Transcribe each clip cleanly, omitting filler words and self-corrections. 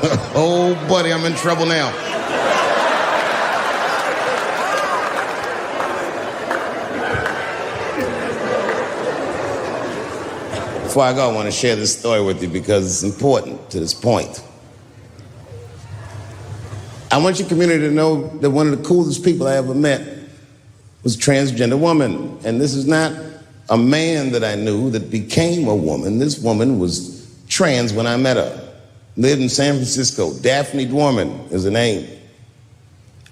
Oh, buddy, I'm in trouble now. Before I go, I want to share this story with you because it's important to this point. I want your community to know that one of the coolest people I ever met was a transgender woman. And this is not a man that I knew that became a woman. This woman was trans when I met her. Lived in San Francisco. Daphne Dorman is her name.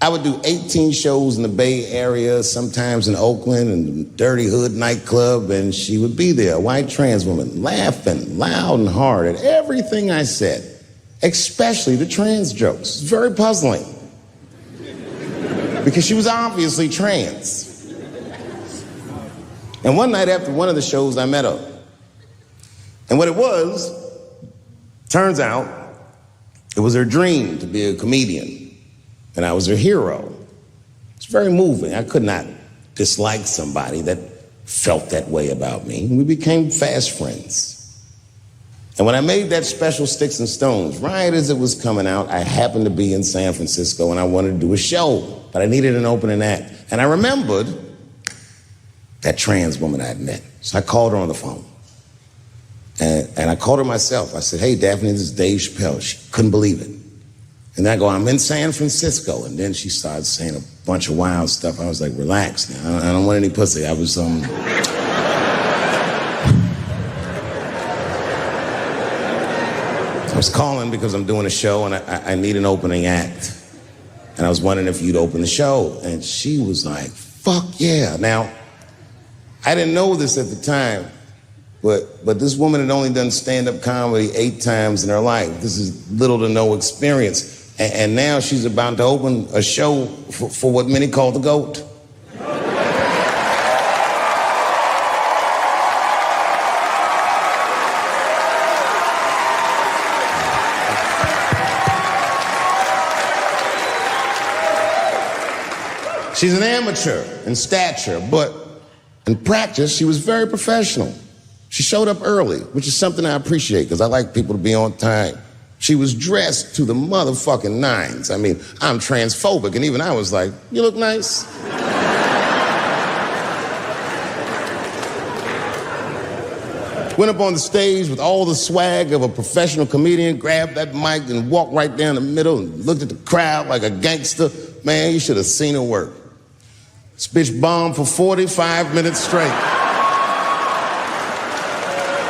I would do 18 shows in the Bay Area, sometimes in Oakland and Dirty Hood nightclub, and she would be there, a white trans woman, laughing loud and hard at everything I said, especially the trans jokes. It's very puzzling because she was obviously trans. And one night after one of the shows, I met her. And what it was, turns out, it was her dream to be a comedian. And I was her hero. It's very moving. I could not dislike somebody that felt that way about me. We became fast friends. And when I made that special Sticks and Stones, right as it was coming out, I happened to be in San Francisco and I wanted to do a show, but I needed an opening act. And I remembered that trans woman I'd met. So I called her on the phone. And I called her myself. I said, "Hey, Daphne, this is Dave Chappelle." She couldn't believe it. And I go, "I'm in San Francisco." And then she started saying a bunch of wild stuff. I was like, "Relax now. I don't want any pussy." I was, I was calling because I'm doing a show and I need an opening act. And I was wondering if you'd open the show. And she was like, "Fuck yeah." Now, I didn't know this at the time, but this woman had only done stand-up comedy 8 times in her life. This is little to no experience. And now she's about to open a show for what many call the GOAT. She's an amateur in stature, but in practice, she was very professional. She showed up early, which is something I appreciate because I like people to be on time. She was dressed to the motherfucking nines. I mean, I'm transphobic, and even I was like, "You look nice." Went up on the stage with all the swag of a professional comedian, grabbed that mic and walked right down the middle and looked at the crowd like a gangster. Man, you should have seen her work. This bitch bombed for 45 minutes straight.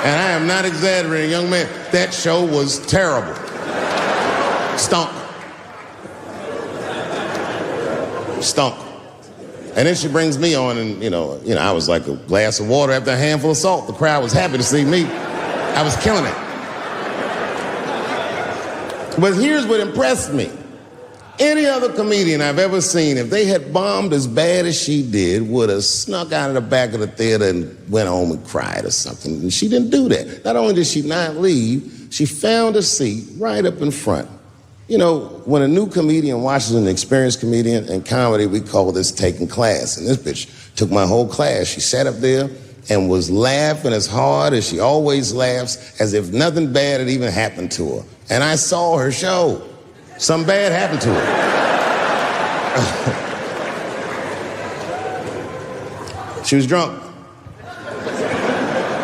And I am not exaggerating, young man. That show was terrible. Stunk. Stunk. And then she brings me on and, you know, I was like a glass of water after a handful of salt. The crowd was happy to see me. I was killing it. But here's what impressed me. Any other comedian I've ever seen, if they had bombed as bad as she did, would have snuck out of the back of the theater and went home and cried or something. And she didn't do that. Not only did she not leave, she found a seat right up in front. You know, when a new comedian watches an experienced comedian in comedy, we call this taking class. And this bitch took my whole class. She sat up there and was laughing as hard as she always laughs, as if nothing bad had even happened to her. And I saw her show. Something bad happened to her. She was drunk.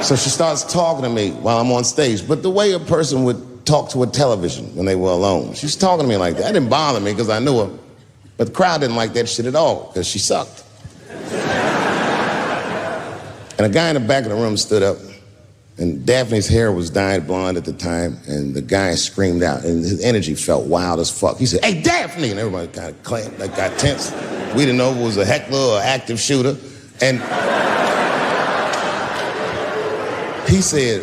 So she starts talking to me while I'm on stage, but the way a person would talk to a television when they were alone. She's talking to me like that. That didn't bother me because I knew her, but the crowd didn't like that shit at all because she sucked. And a guy in the back of the room stood up, and Daphne's hair was dyed blonde at the time, and the guy screamed out, and his energy felt wild as fuck. He said, "Hey, Daphne!" And everybody kind of clamped, like got tense. We didn't know if it was a heckler or active shooter. And he said,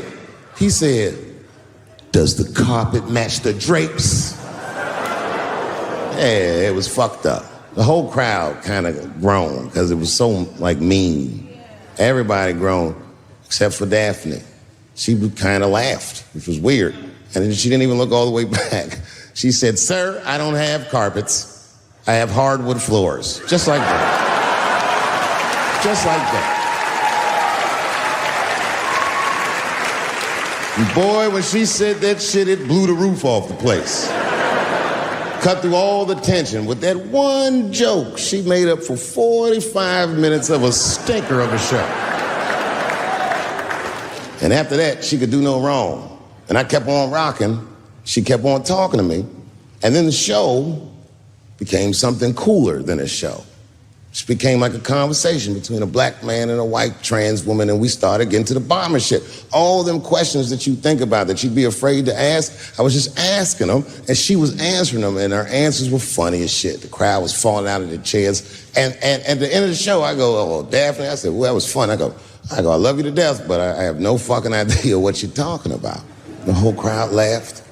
"Does the carpet match the drapes?" Yeah, it was fucked up. The whole crowd kind of groaned because it was so, like, mean. Everybody groaned, except for Daphne. She kind of laughed, which was weird. And then she didn't even look all the way back. She said, "Sir, I don't have carpets. I have hardwood floors." Just like that. Just like that. And boy, when she said that shit, it blew the roof off the place. cut through all the tension. With that one joke, she made up for 45 minutes of a stinker of a show. And after that, she could do no wrong. And I kept on rocking. She kept on talking to me. And then the show became something cooler than a show. It became like a conversation between a black man and a white trans woman, and we started getting to the bomber shit. All them questions that you think about that you'd be afraid to ask, I was just asking them, and she was answering them, and her answers were funny as shit. The crowd was falling out of their chairs. And at the end of the show, I go, "Oh, Daphne," I said, "Well, that was fun." I go, "I love you to death, but I have no fucking idea what you're talking about." The whole crowd laughed,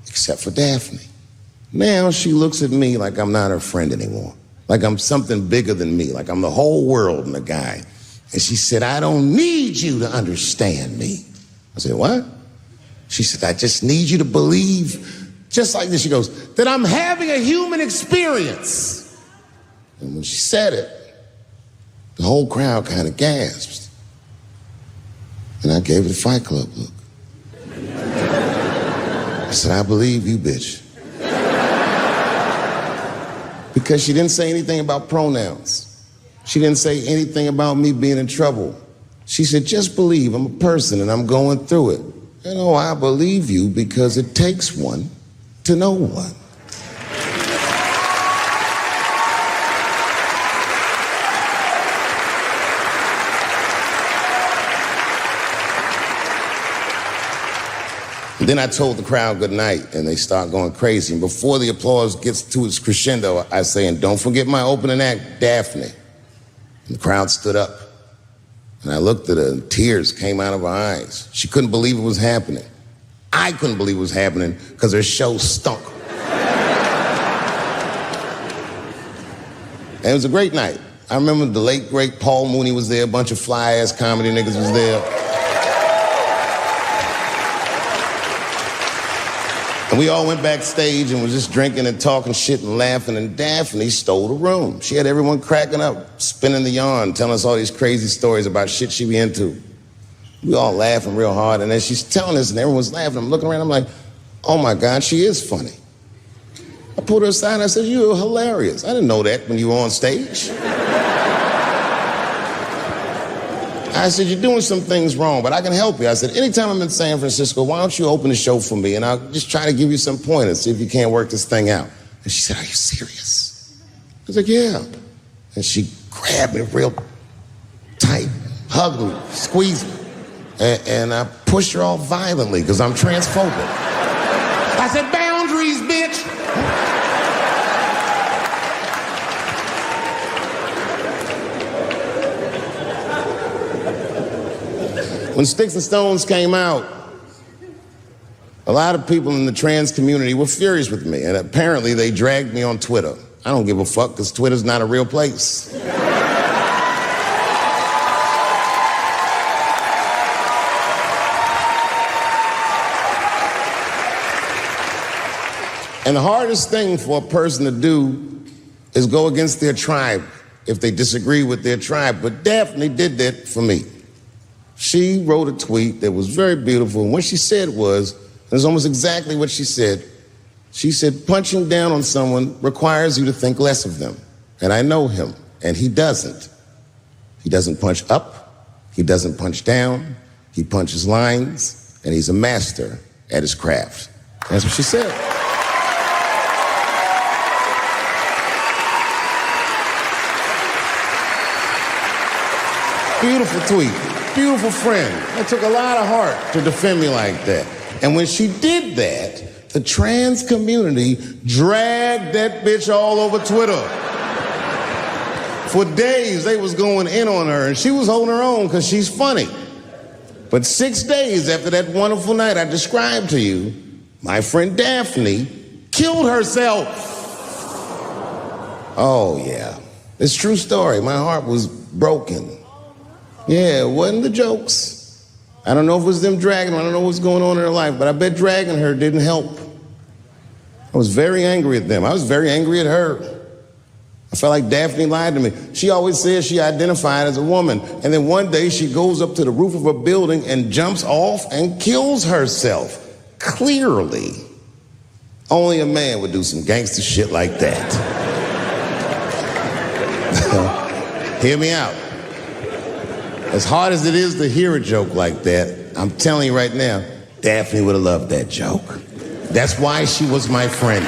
except for Daphne. Now she looks at me like I'm not her friend anymore. Like I'm something bigger than me, like I'm the whole world and a guy. And she said, "I don't need you to understand me." I said, "What?" She said, "I just need you to believe," just like this, she goes, "that I'm having a human experience." And when she said it, the whole crowd kind of gasped. And I gave her the Fight Club look. I said, "I believe you, bitch." Because she didn't say anything about pronouns. She didn't say anything about me being in trouble. She said, "Just believe I'm a person and I'm going through it." And oh, I believe you because it takes one to know one. And then I told the crowd good night, and they start going crazy. And before the applause gets to its crescendo, I say, "And don't forget my opening act, Daphne." And the crowd stood up. And I looked at her, and tears came out of her eyes. She couldn't believe it was happening. I couldn't believe it was happening because her show stunk. And it was a great night. I remember the late, great Paul Mooney was there. A bunch of fly-ass comedy niggas was there. And we all went backstage and was just drinking and talking shit and laughing, and Daphne stole the room. She had everyone cracking up, spinning the yarn, telling us all these crazy stories about shit she be into. We all laughing real hard, and as she's telling us and everyone's laughing, I'm looking around, I'm like, oh my God, she is funny. I pulled her aside and I said, "You're hilarious. I didn't know that when you were on stage." I said, "You're doing some things wrong, but I can help you." I said, "Anytime I'm in San Francisco, why don't you open the show for me, and I'll just try to give you some pointers, see if you can't work this thing out." And she said, "Are you serious?" I was like, "Yeah." And she grabbed me real tight, hugged me, squeezed me, and I pushed her off violently because I'm transphobic. I said, "Boundaries, bitch." When Sticks and Stones came out, a lot of people in the trans community were furious with me, and apparently they dragged me on Twitter. I don't give a fuck, because Twitter's not a real place. And the hardest thing for a person to do is go against their tribe if they disagree with their tribe. But Daphne did that for me. She wrote a tweet that was very beautiful, and what she said was, it was almost exactly what she said. She said, "Punching down on someone requires you to think less of them." And I know him, and he doesn't. He doesn't punch up, he doesn't punch down, he punches lines, and he's a master at his craft. That's what she said. Beautiful tweet. Beautiful friend. It took a lot of heart to defend me like that. And when she did that, the trans community dragged that bitch all over Twitter. For days, they was going in on her, and she was holding her own because she's funny. But 6 days after that wonderful night I described to you, my friend Daphne killed herself. Oh, yeah. It's a true story. My heart was broken. Yeah, it wasn't the jokes. I don't know if it was them dragging her. I don't know what's going on in her life, but I bet dragging her didn't help. I was very angry at them. I was very angry at her. I felt like Daphne lied to me. She always says she identified as a woman, and then one day she goes up to the roof of a building and jumps off and kills herself. Clearly, Only a man would do some gangster shit like that. Hear me out. As hard as it is to hear a joke like that, I'm telling you right now, Daphne would have loved that joke. That's why she was my friend.